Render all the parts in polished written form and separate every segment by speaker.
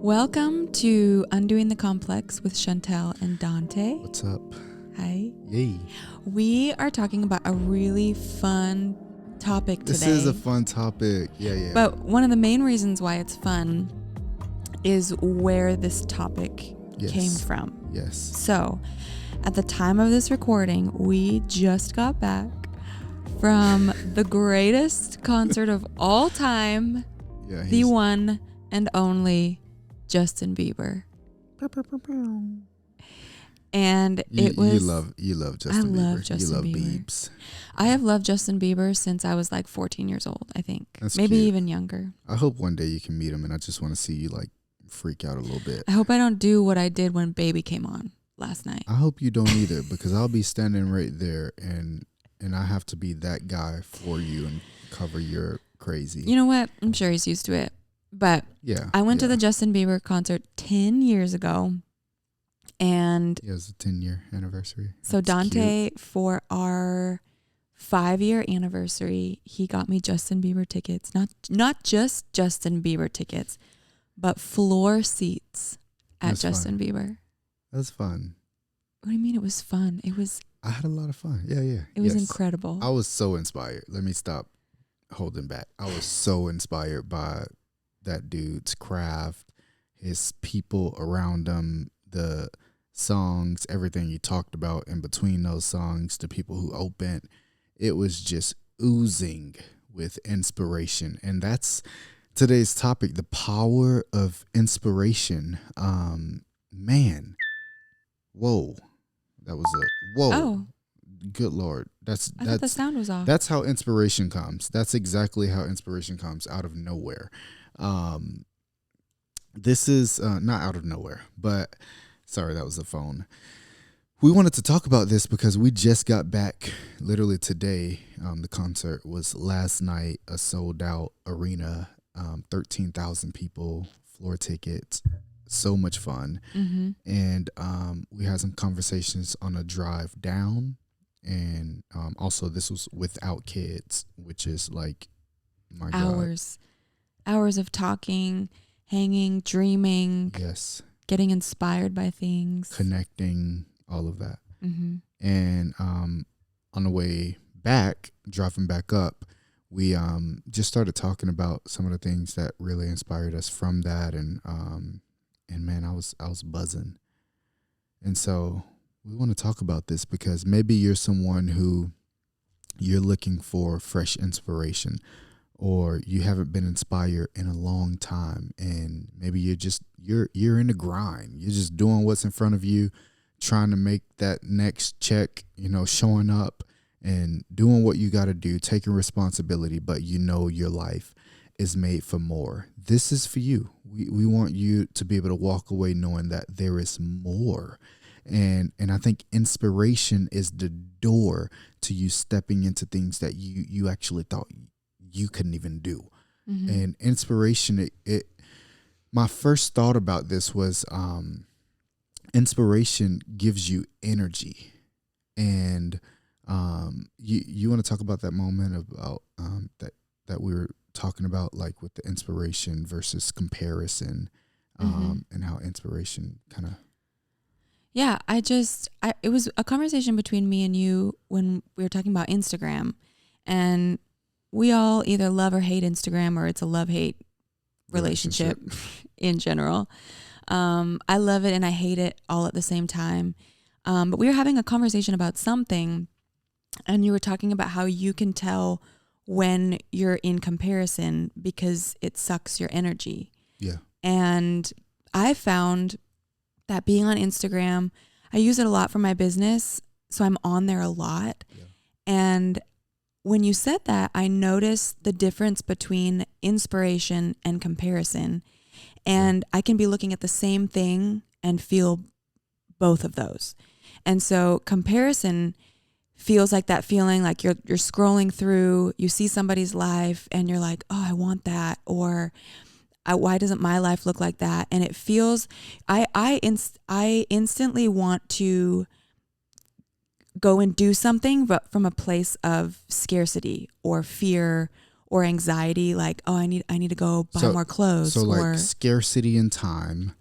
Speaker 1: Welcome to Undoing the Complex with Chantel and Dante.
Speaker 2: What's up?
Speaker 1: Hi.
Speaker 2: Yay.
Speaker 1: We are talking about a really fun topic today.
Speaker 2: This is a fun topic. Yeah.
Speaker 1: But one of the main reasons why it's fun is where this topic came from.
Speaker 2: Yes.
Speaker 1: So, at the time of this recording, we just got back from the greatest concert of all time, the one and only Justin Bieber. And it was...
Speaker 2: You love Justin Bieber.
Speaker 1: I love Justin Bieber.
Speaker 2: Biebs.
Speaker 1: I have loved Justin Bieber since I was like 14 years old, I think.
Speaker 2: That's
Speaker 1: maybe
Speaker 2: cute.
Speaker 1: even younger.
Speaker 2: I hope one day you can meet him, and I just want to see you like freak out a little bit.
Speaker 1: I hope I don't do what I did when Baby came on last night.
Speaker 2: I hope you don't either, because I'll be standing right there, and I have to be that guy for you and cover your crazy.
Speaker 1: You know what? I'm sure he's used to it. But
Speaker 2: yeah,
Speaker 1: I went to the Justin Bieber concert 10 years ago. And
Speaker 2: it was a 10-year anniversary.
Speaker 1: So
Speaker 2: That's
Speaker 1: Dante,
Speaker 2: cute.
Speaker 1: for our 5-year anniversary, he got me Justin Bieber tickets. Not just Justin Bieber tickets, but floor seats at
Speaker 2: That's
Speaker 1: Justin
Speaker 2: fun.
Speaker 1: Bieber.
Speaker 2: That's fun.
Speaker 1: What do you mean it was fun?
Speaker 2: I had a lot of fun. Yeah.
Speaker 1: It was incredible.
Speaker 2: I was so inspired. Let me stop holding back. I was so inspired by that dude's craft, his people around him, the songs, everything he talked about in between those songs, the people who opened. It was just oozing with inspiration. And that's today's topic, the power of inspiration. Man. Whoa. That was a whoa. Oh. Good Lord.
Speaker 1: I thought the sound was off.
Speaker 2: That's how inspiration comes. That's exactly how inspiration comes, out of nowhere. This is not out of nowhere, but sorry, that was the phone. We wanted to talk about this because we just got back literally today. The concert was last night, a sold out arena, 13,000 people, floor tickets, so much fun. Mm-hmm. And we had some conversations on a drive down. And also this was without kids, which is like, my
Speaker 1: hours of talking, hanging, dreaming.
Speaker 2: Yes.
Speaker 1: Getting inspired by things.
Speaker 2: Connecting, all of that.
Speaker 1: Mm-hmm.
Speaker 2: And on the way back, driving back up, we just started talking about some of the things that really inspired us from that. And man, I was buzzing. And so we want to talk about this because maybe you're someone who you're looking for fresh inspiration, or you haven't been inspired in a long time, and maybe you're in the grind. You're just doing what's in front of you, trying to make that next check, showing up and doing what you got to do, taking responsibility, but your life is made for more. This is for you. We want you to be able to walk away knowing that there is more. And I think inspiration is the door to you stepping into things that you actually thought you couldn't even do. Mm-hmm. And inspiration, my first thought about this was inspiration gives you energy. And you want to talk about that moment about that we were talking about, like with the inspiration versus comparison, and how inspiration kind of...
Speaker 1: Yeah, it was a conversation between me and you when we were talking about Instagram, and we all either love or hate Instagram, or it's a love-hate relationship in general. I love it and I hate it all at the same time. But we were having a conversation about something, and you were talking about how you can tell when you're in comparison because it sucks your energy.
Speaker 2: Yeah.
Speaker 1: And I found that being on Instagram, I use it a lot for my business, so I'm on there a lot. Yeah. And when you said that, I noticed the difference between inspiration and comparison. And I can be looking at the same thing and feel both of those. And so comparison feels like that feeling like you're scrolling through, you see somebody's life and you're like, oh, I want that, or why doesn't my life look like that? And it feels, I instantly want to go and do something, but from a place of scarcity or fear or anxiety, like, oh, I need to go buy more clothes.
Speaker 2: So
Speaker 1: or
Speaker 2: like scarcity in time,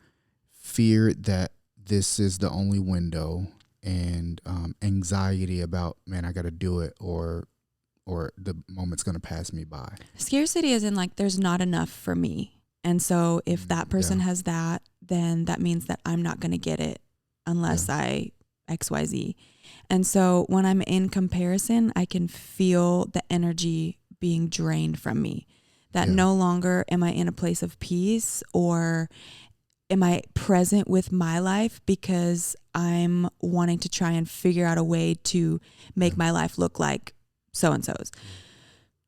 Speaker 2: fear that this is the only window, and anxiety about, man, I got to do it, or the moment's going to pass me by.
Speaker 1: Scarcity is in like, there's not enough for me. And so if that person has that, then that means that I'm not going to get it unless I XYZ. And so when I'm in comparison, I can feel the energy being drained from me, that no longer am I in a place of peace, or am I present with my life because I'm wanting to try and figure out a way to make my life look like so-and-so's.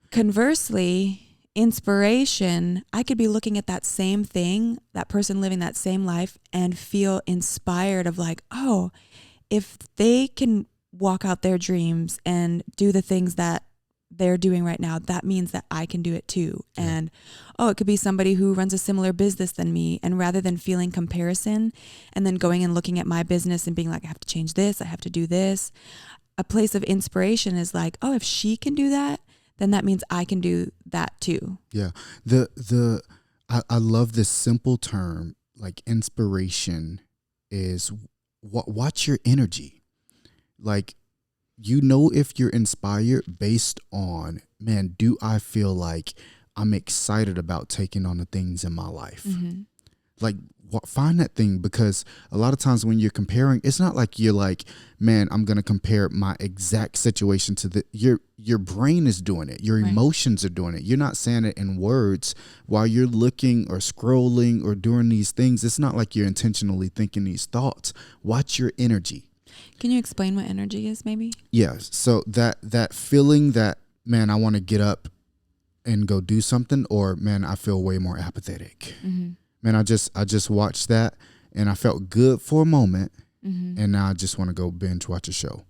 Speaker 1: Conversely, inspiration, I could be looking at that same thing, that person living that same life, and feel inspired of like, oh, if they can walk out their dreams and do the things that they're doing right now, that means that I can do it too. Yeah. And it could be somebody who runs a similar business than me. And rather than feeling comparison and then going and looking at my business and being like, I have to change this, I have to do this, a place of inspiration is like, oh, if she can do that, then that means I can do that too.
Speaker 2: Yeah. I love this simple term, like inspiration is watch your energy. Like, you know, if you're inspired based on, man, do I feel like I'm excited about taking on the things in my life? Mm-hmm. Like, find that thing, because a lot of times when you're comparing, it's not like you're like, man, I'm going to compare my exact situation to your brain is doing it. Your emotions are doing it. You're not saying it in words while you're looking or scrolling or doing these things. It's not like you're intentionally thinking these thoughts. Watch your energy.
Speaker 1: Can you explain what energy is, maybe?
Speaker 2: Yes. So that feeling that, man, I want to get up and go do something, or man, I feel way more apathetic. Mm-hmm. Man, I just watched that and I felt good for a moment, and now I just want to go binge watch a show.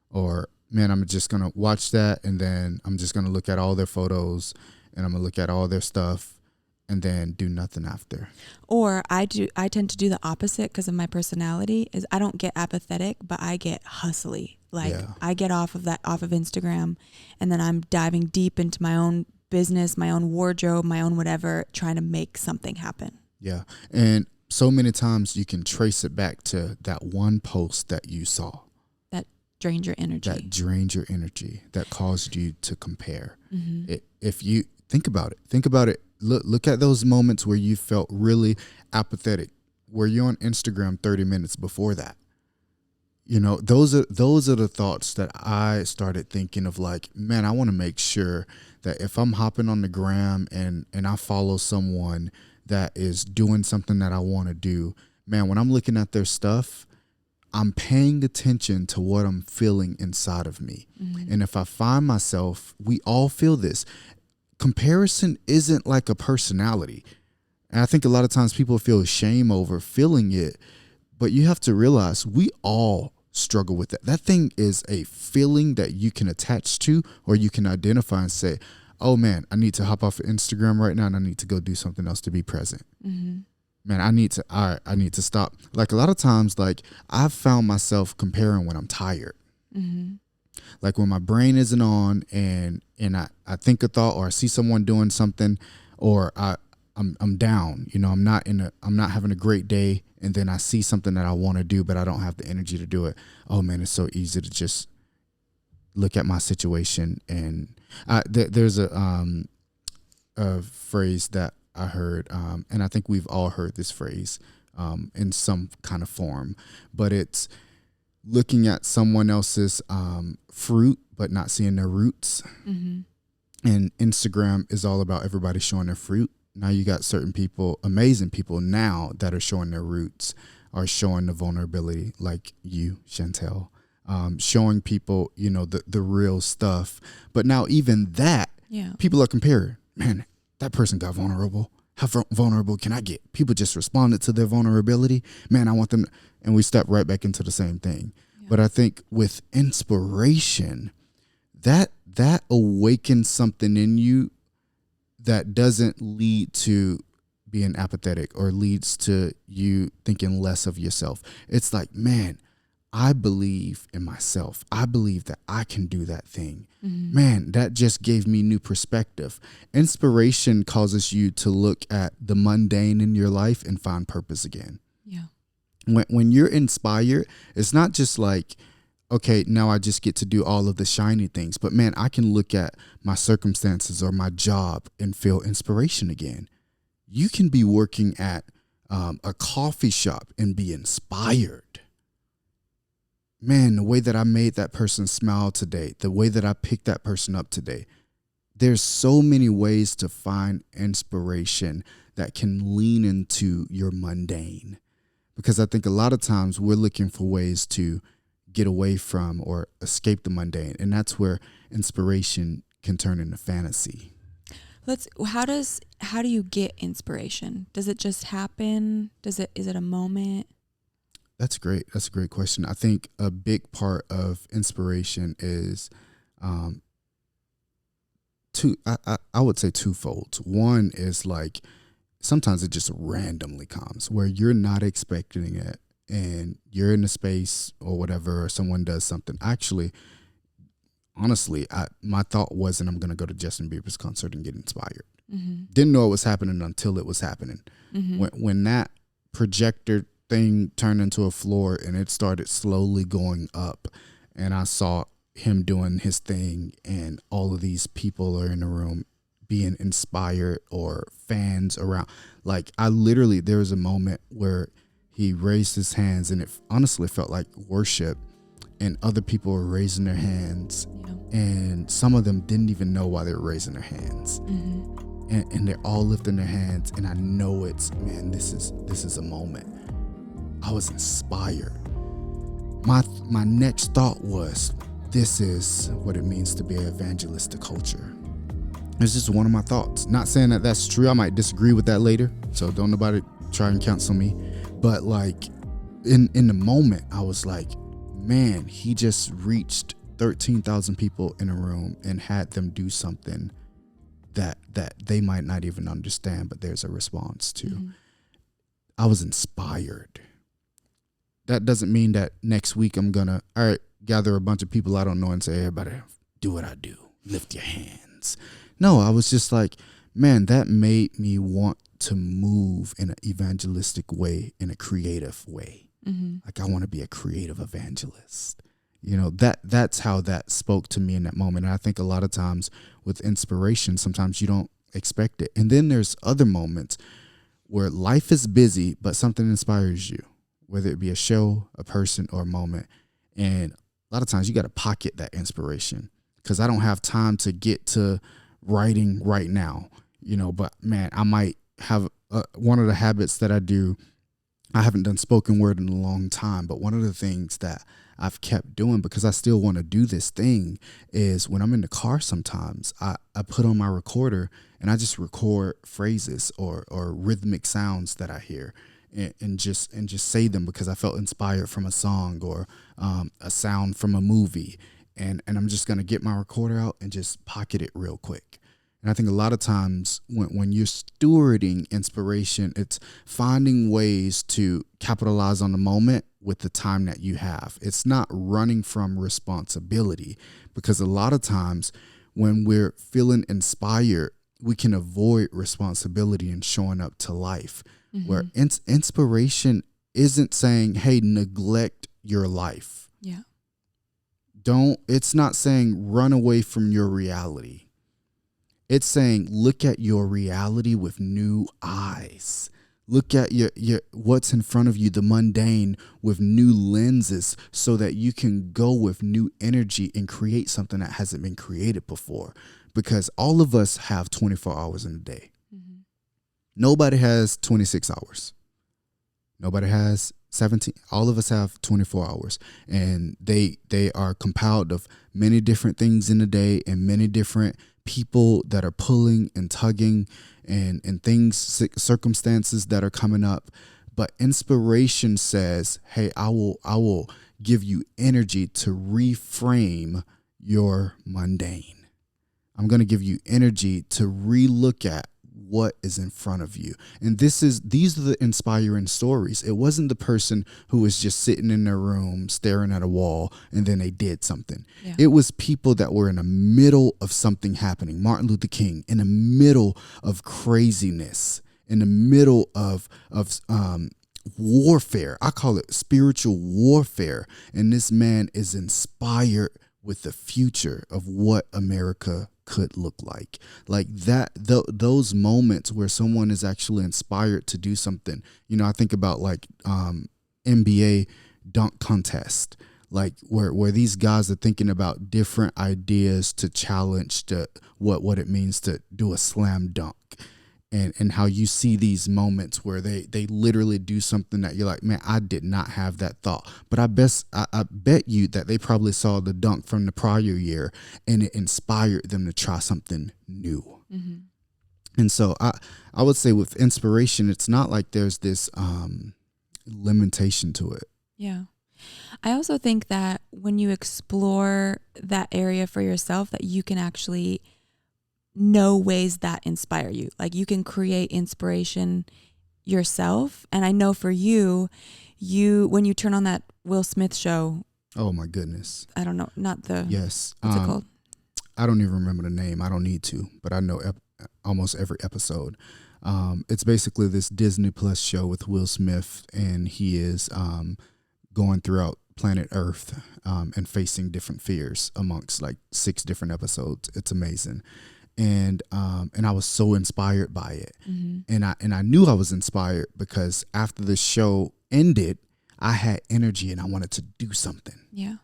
Speaker 2: Or, man, I'm just going to watch that, and then I'm just going to look at all their photos, and I'm going to look at all their stuff, and then do nothing after. Or
Speaker 1: I tend to do the opposite because of my personality. Is I don't get apathetic, but I get hustly. Like, I get off of Instagram, and then I'm diving deep into my own business, my own wardrobe, my own whatever, trying to make something happen.
Speaker 2: Yeah. And so many times you can trace it back to that one post that you saw.
Speaker 1: That drained your energy.
Speaker 2: That caused you to compare. Mm-hmm. If you think about it, look at those moments where you felt really apathetic. Were you on Instagram 30 minutes before that? You know, those are the thoughts that I started thinking of, like, man, I want to make sure that if I'm hopping on the gram and I follow someone that is doing something that I want to do, man, when I'm looking at their stuff, I'm paying attention to what I'm feeling inside of me. Mm-hmm. And if I find myself, we all feel this. Comparison isn't like a personality. And I think a lot of times people feel shame over feeling it, but you have to realize we all struggle with that. That thing is a feeling that you can attach to, or you can identify and say, oh man, I need to hop off of Instagram right now and I need to go do something else to be present. Mm-hmm. Man, I need to stop. Like, a lot of times, like, I've found myself comparing when I'm tired. Mm-hmm. Like when my brain isn't on and I think a thought, or I see someone doing something, or I'm down, you know, I'm not having a great day, and then I see something that I want to do, but I don't have the energy to do it. Oh man, it's so easy to just look at my situation. And there's a phrase that I heard, and I think we've all heard this phrase in some kind of form, but it's looking at someone else's fruit but not seeing their roots. Mm-hmm. And Instagram is all about everybody showing their fruit. Now you got certain people, amazing people now, that are showing their roots, are showing the vulnerability, like you, Chantel, showing people, you know, the real stuff. But now even that, people are comparing. Man, that person got vulnerable. How vulnerable can I get? People just responded to their vulnerability. Man, I want them. And we step right back into the same thing. Yeah. But I think with inspiration, that awakens something in you that doesn't lead to being apathetic or leads to you thinking less of yourself. It's like, man, I believe in myself. I believe that I can do that thing.
Speaker 1: Mm-hmm.
Speaker 2: Man, that just gave me new perspective. Inspiration causes you to look at the mundane in your life and find purpose again.
Speaker 1: Yeah.
Speaker 2: When you're inspired, it's not just like, okay, now I just get to do all of the shiny things. But man, I can look at my circumstances or my job and feel inspiration again. You can be working at a coffee shop and be inspired. Man, the way that I made that person smile today, the way that I picked that person up today, there's so many ways to find inspiration that can lean into your mundane. Because I think a lot of times we're looking for ways to get away from or escape the mundane. And that's where inspiration can turn into fantasy.
Speaker 1: How do you get inspiration? Does it just happen? Is it a moment?
Speaker 2: That's great. That's a great question. I think a big part of inspiration is I would say twofold. One is like sometimes it just randomly comes where you're not expecting it and you're in a space or whatever, or someone does something. Actually, honestly, my thought wasn't I'm going to go to Justin Bieber's concert and get inspired.
Speaker 1: Mm-hmm.
Speaker 2: Didn't know it was happening until it was happening.
Speaker 1: Mm-hmm.
Speaker 2: When that projector thing turned into a floor and it started slowly going up and I saw him doing his thing and all of these people are in the room being inspired or fans around. Like there was a moment where he raised his hands and it honestly felt like worship and other people were raising their hands and some of them didn't even know why they were raising their hands.
Speaker 1: Mm-hmm.
Speaker 2: And they're all lifting their hands and I know this is a moment. I was inspired. My next thought was, this is what it means to be an evangelistic culture. It's just one of my thoughts. Not saying that that's true. I might disagree with that later. So don't nobody try and counsel me. But like in the moment, I was like, man, he just reached 13,000 people in a room and had them do something that they might not even understand, but there's a response to.
Speaker 1: Mm-hmm.
Speaker 2: I was inspired. That doesn't mean that next week I'm gonna gather a bunch of people I don't know and say, everybody do what I do, lift your hands. No, I was just like, man, that made me want to move in an evangelistic way, in a creative way.
Speaker 1: Mm-hmm.
Speaker 2: Like I want to be a creative evangelist. That's how that spoke to me in that moment. And I think a lot of times with inspiration, sometimes you don't expect it. And then there's other moments where life is busy, but something inspires you, whether it be a show, a person, or a moment. And a lot of times you got to pocket that inspiration because I don't have time to get to writing right now, but man, I might have one of the habits that I do. I haven't done spoken word in a long time, but one of the things that I've kept doing because I still want to do this thing is when I'm in the car sometimes I put on my recorder and I just record phrases or rhythmic sounds that I hear and just say them because I felt inspired from a song or a sound from a movie. And I'm just going to get my recorder out and just pocket it real quick. And I think a lot of times when you're stewarding inspiration, it's finding ways to capitalize on the moment with the time that you have. It's not running from responsibility because a lot of times when we're feeling inspired, we can avoid responsibility and showing up to life. Mm-hmm. Where inspiration isn't saying, hey, neglect your life.
Speaker 1: Yeah.
Speaker 2: It's not saying run away from your reality. It's saying look at your reality with new eyes. Look at your what's in front of you, the mundane, with new lenses so that you can go with new energy and create something that hasn't been created before. Because all of us have 24 hours in a day. Mm-hmm. Nobody has 26 hours. Nobody has 17. All of us have 24 hours. And they are compiled of many different things in a day and many different people that are pulling and tugging and things, circumstances that are coming up. But inspiration says, hey, I will give you energy to reframe your mundane. I'm going to give you energy to relook at what is in front of you. And these are the inspiring stories. It wasn't the person who was just sitting in their room staring at a wall and then they did something.
Speaker 1: Yeah.
Speaker 2: It was people that were in the middle of something happening. Martin Luther King, in the middle of craziness, in the middle of warfare. I call it spiritual warfare. And this man is inspired with the future of what America could look like that. Those moments where someone is actually inspired to do something. You know, I think about like NBA dunk contest, like where these guys are thinking about different ideas to challenge what it means to do a slam dunk. And how you see these moments where they literally do something that you're like, man, I did not have that thought. But I bet you that they probably saw the dunk from the prior year and it inspired them to try something new. Mm-hmm. And so I would say with inspiration, it's not like there's this limitation to it.
Speaker 1: Yeah. I also think that when you explore that area for yourself, that you can actually know ways that inspire you. Like you can create inspiration yourself. And I know for you when you turn on that Will Smith show. Oh
Speaker 2: my goodness.
Speaker 1: I don't know. Not the.
Speaker 2: Yes.
Speaker 1: What's it called?
Speaker 2: I don't even remember the name. I don't need to, but I know almost every episode. It's basically this Disney Plus show with Will Smith, and he is going throughout planet Earth and facing different fears amongst like 6 different episodes. It's amazing. And I was so inspired by it. Mm-hmm. And I knew I was inspired because after the show ended, I had energy and I wanted to do something.
Speaker 1: Yeah.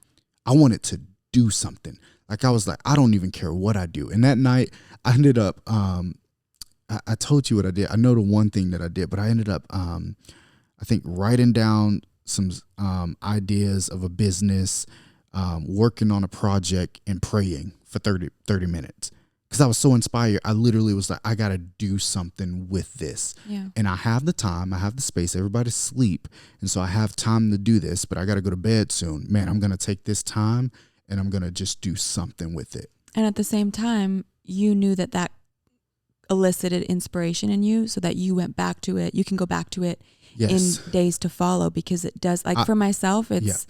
Speaker 2: I wanted to do something. Like I was like, I don't even care what I do. And that night I ended up, I told you what I did. I know the one thing that I did, but I ended up, I think writing down some ideas of a business, working on a project and praying for 30 minutes. Because I was so inspired, I literally was like, I got to do something with this.
Speaker 1: Yeah.
Speaker 2: And I have the time, I have the space, everybody's asleep. And so I have time to do this, but I got to go to bed soon. Man, I'm going to take this time and I'm going to just do something with it.
Speaker 1: And at the same time, you knew that elicited inspiration in you so that you went back to it. You can go back to it in days to follow because it does. Like for myself, it's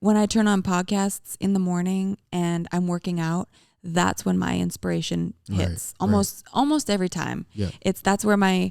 Speaker 1: when I turn on podcasts in the morning and I'm working out, that's when my inspiration hits almost every time. Yeah. That's where my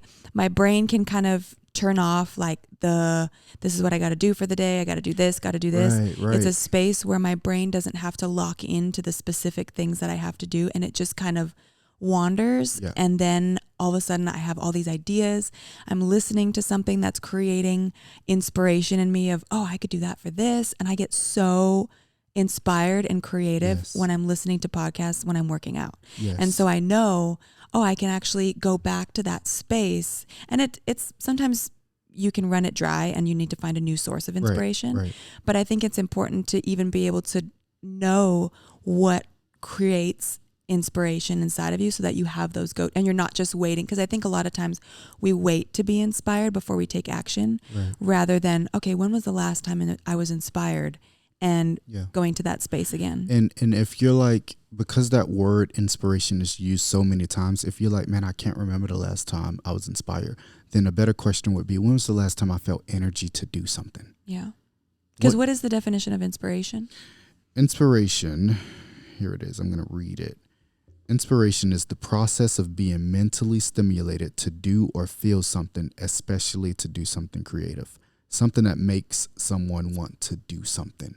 Speaker 1: brain can kind of turn off like this is what I got to do for the day. I got to do this, got to do this. Right. It's a space where my brain doesn't have to lock into the specific things that I have to do. And it just kind of wanders. Yeah. And then all of a sudden I have all these ideas. I'm listening to something that's creating inspiration in me of, oh, I could do that for this. And I get so inspired and creative when I'm listening to podcasts, when I'm working out. Yes. And so I know, I can actually go back to that space. And it's sometimes you can run it dry and you need to find a new source of inspiration. Right. But I think it's important to even be able to know what creates inspiration inside of you so that you have those and you're not just waiting. Because I think a lot of times we wait to be inspired before we take action rather than, okay, when was the last time I was inspired? And going to that space again. And
Speaker 2: if you're like, because that word inspiration is used so many times, if you're like, man, I can't remember the last time I was inspired, then a better question would be, when was the last time I felt energy to do something?
Speaker 1: Yeah. Because what is the definition of inspiration?
Speaker 2: Inspiration, here it is, I'm going to read it. Inspiration is the process of being mentally stimulated to do or feel something, especially to do something creative, something that makes someone want to do something.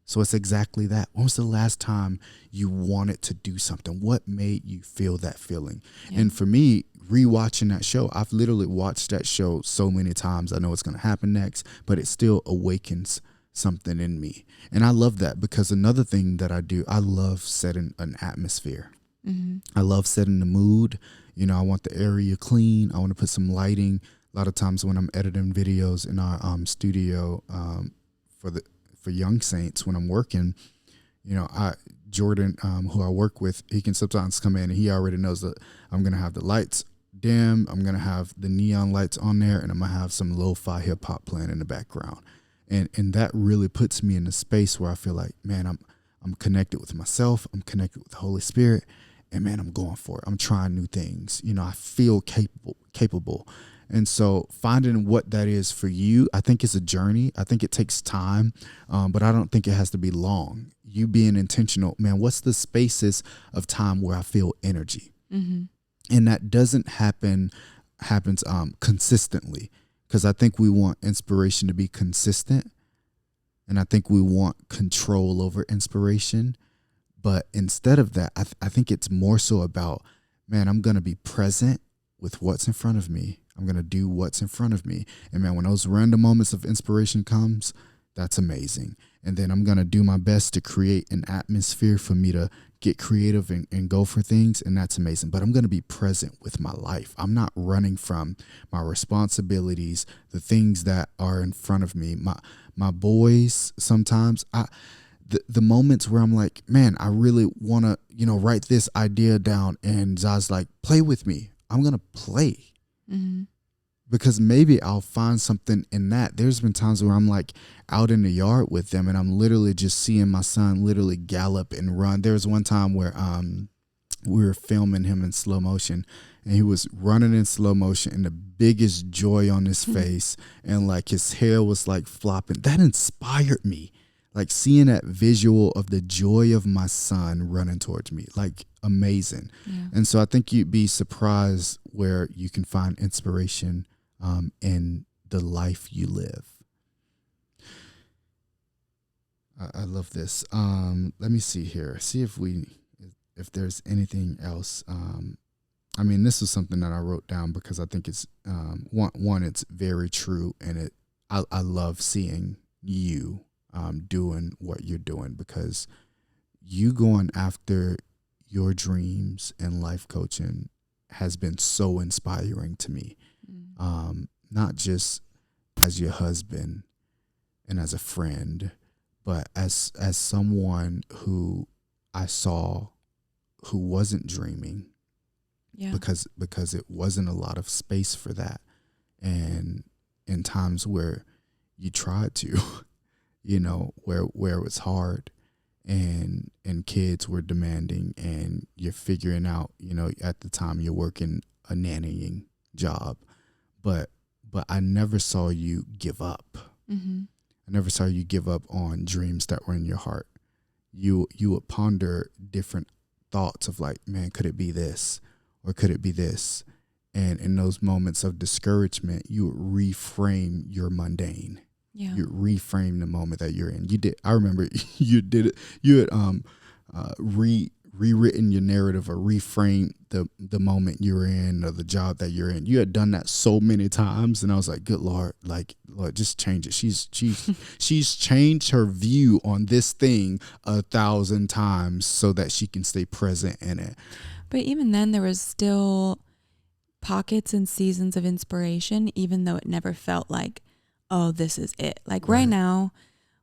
Speaker 2: So it's exactly that. When was the last time you wanted to do something? What made you feel that feeling? Yeah. And for me, rewatching that show, I've literally watched that show so many times. I know what's going to happen next, but it still awakens something in me. And I love that because another thing that I do, I love setting an atmosphere. Mm-hmm. I love setting the mood. You know, I want the area clean. I want to put some lighting. A lot of times when I'm editing videos in our studio for Young Saints, when I'm working, you know, Jordan, who I work with, he can sometimes come in and he already knows that I'm going to have the lights dim. I'm going to have the neon lights on there, and I'm going to have some lo-fi hip hop playing in the background. And that really puts me in a space where I feel like, man, I'm connected with myself. I'm connected with the Holy Spirit. and man, I'm going for it. I'm trying new things. You know, I feel capable. And so finding what that is for you, I think it's a journey. I think it takes time, but I don't think it has to be long. You being intentional, man, what's the spaces of time where I feel energy?
Speaker 1: Mm-hmm.
Speaker 2: And that doesn't happens consistently, because I think we want inspiration to be consistent. And I think we want control over inspiration. But instead of that, I think it's more so about, man, I'm going to be present with what's in front of me. I'm going to do what's in front of me. And man, when those random moments of inspiration comes, that's amazing. And then I'm going to do my best to create an atmosphere for me to get creative and go for things. And that's amazing. But I'm going to be present with my life. I'm not running from my responsibilities, the things that are in front of me. My boys, sometimes the moments where I'm like, man, I really want to, write this idea down. And Zah's like, play with me. I'm going to play.
Speaker 1: Mm-hmm.
Speaker 2: Because maybe I'll find something in that. There's been times where I'm like out in the yard with them and I'm literally just seeing my son literally gallop and run. There was one time where we were filming him in slow motion and he was running in slow motion and the biggest joy on his face and like his hair was like flopping. That inspired me. Like seeing that visual of the joy of my son running towards me, like amazing.
Speaker 1: Yeah.
Speaker 2: And so I think you'd be surprised where you can find inspiration in the life you live. I love this. Let me see here. See if there's anything else. This is something that I wrote down because I think it's one, it's very true, and I love seeing you doing what you're doing, because you going after your dreams and life coaching has been so inspiring to me. Not just as your husband and as a friend, but as someone who I saw who wasn't dreaming, because it wasn't a lot of space for that. And in times where you tried to, where it was hard and kids were demanding and you're figuring out, at the time you're working a nannying job, but I never saw you give up.
Speaker 1: Mm-hmm.
Speaker 2: I never saw you give up on dreams that were in your heart. You would ponder different thoughts of like, man, could it be this or could it be this? And in those moments of discouragement, you would reframe your mundane.
Speaker 1: Yeah.
Speaker 2: You reframe the moment that you're in. You did. I remember you did it. You had rewritten your narrative or reframed the moment you're in or the job that you're in. You had done that so many times, and I was like, "Good Lord, Lord, just change it." She's changed her view on this thing 1,000 times so that she can stay present in it.
Speaker 1: But even then, there was still pockets and seasons of inspiration, even though it never felt like, oh, this is it. Like right now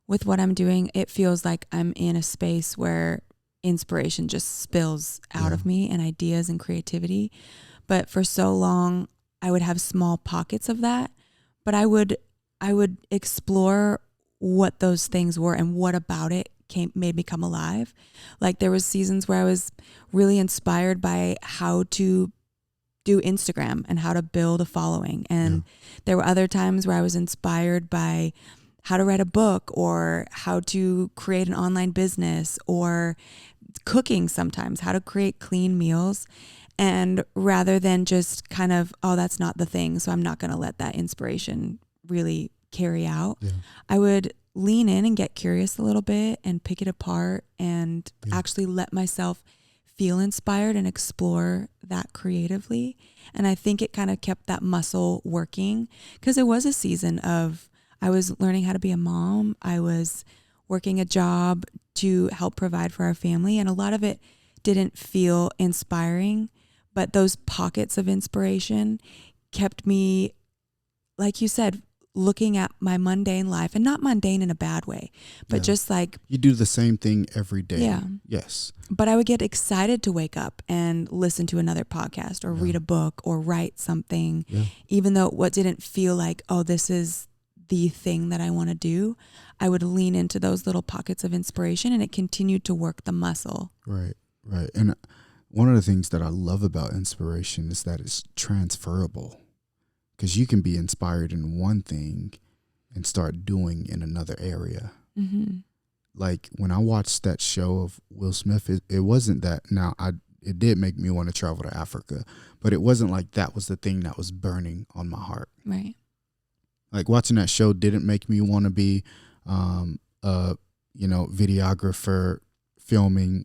Speaker 1: with what I'm doing, it feels like I'm in a space where inspiration just spills out of me and ideas and creativity. But for so long, I would have small pockets of that, but I would explore what those things were and what about it made me come alive. Like there was seasons where I was really inspired by how to do Instagram and how to build a following. And there were other times where I was inspired by how to write a book or how to create an online business or cooking sometimes, how to create clean meals. And rather than just kind of, oh, that's not the thing, so I'm not going to let that inspiration really carry out, I would lean in and get curious a little bit and pick it apart and actually let myself feel inspired and explore that creatively. And I think it kind of kept that muscle working, because it was a season of, I was learning how to be a mom. I was working a job to help provide for our family. And a lot of it didn't feel inspiring, but those pockets of inspiration kept me, like you said, looking at my mundane life, and not mundane in a bad way, but just like
Speaker 2: you do the same thing every day.
Speaker 1: Yeah.
Speaker 2: Yes.
Speaker 1: But I would get excited to wake up and listen to another podcast or read a book or write something, even though what didn't feel like, oh, this is the thing that I want to do. I would lean into those little pockets of inspiration, and it continued to work the muscle.
Speaker 2: Right. And one of the things that I love about inspiration is that it's transferable, because you can be inspired in one thing and start doing in another area.
Speaker 1: Mm-hmm.
Speaker 2: Like when I watched that show of Will Smith, it wasn't that. Now, it did make me want to travel to Africa, but it wasn't like that was the thing that was burning on my heart.
Speaker 1: Right.
Speaker 2: Like watching that show didn't make me want to be, videographer filming,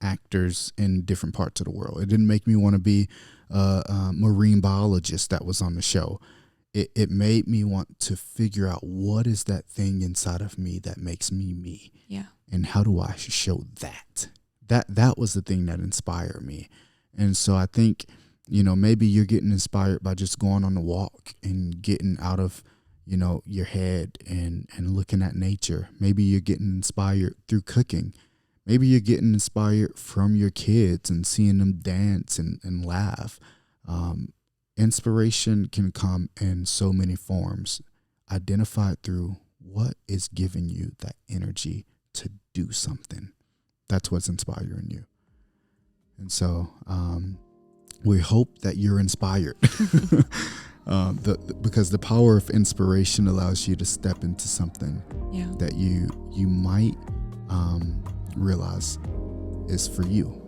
Speaker 2: actors in different parts of the world. It didn't make me want to be a marine biologist that was on the show. It made me want to figure out what is that thing inside of me that makes me me.
Speaker 1: Yeah.
Speaker 2: And how do I show that? That was the thing that inspired me. And so I think, maybe you're getting inspired by just going on a walk and getting out of, your head and looking at nature. Maybe you're getting inspired through cooking. Maybe you're getting inspired from your kids and seeing them dance and laugh. Inspiration can come in so many forms. Identify it through what is giving you that energy to do something. That's what's inspiring you. And so we hope that you're inspired because the power of inspiration allows you to step into something that you might realize is for you.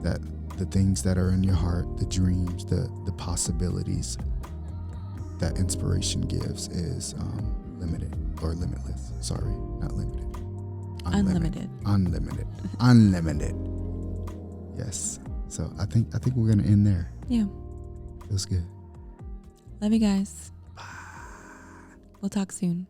Speaker 2: That the things that are in your heart, the dreams, the possibilities that inspiration gives is limited or limitless. Sorry, not limited. Unlimited. Yes. So I think we're gonna end there.
Speaker 1: Yeah.
Speaker 2: Feels good.
Speaker 1: Love you guys. We'll talk soon.